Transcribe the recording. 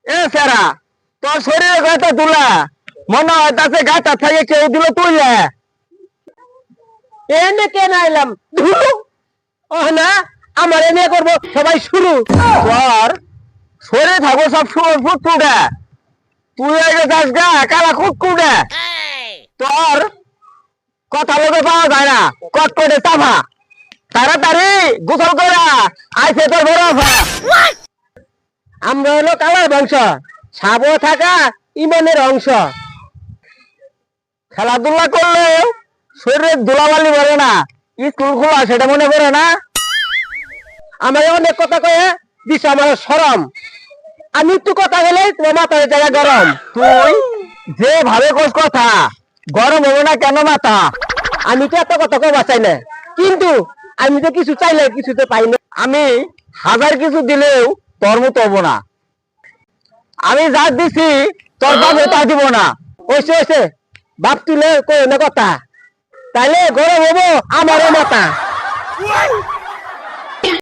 এ সেরা তোর শরীরে গাটা তুলা মনে হয় তাতে গাটা থেকে কেউ দিল তুলে এনে কেন আইলাম ধুলো ও না আমার এনে করবো সবাই শুরু তোর শরীরে থাকবো সব সময় ফুটফুটে তুই আগে যাস গা কালা কুটকুটে তোর কথা বলতে পাওয়া যায় না কটকটে চাপা তাড়াতাড়ি গোসল করা আইসে তোর বড় আফা আমরা হলো কালার বংশ সাবো থাকা ইমনের অংশ খেলাধুলা করলে শরীরে ধুলাবালি বলে না স্কুল খোলা সেটা মনে করে না আমার অনেক কথা কয়ে দিস আমার সরম আমি একটু কথা বলে তোমার মাথার জায়গা গরম তুই যে ভাবে কোস কথা গরম হবে না কেন মাথা আমি তো এত কথা কবা চাই না কিন্তু আমি তো কিছু চাইলে কিছুতে পাই না আমি হাজার কিছু দিলেও তোর মতো হবো না আমি যা দিছি তোর বাপে তা দিব না ওইসে ওইসে বাপ তুলে কই না কথা তাইলে গরম হবো আমারও মাথা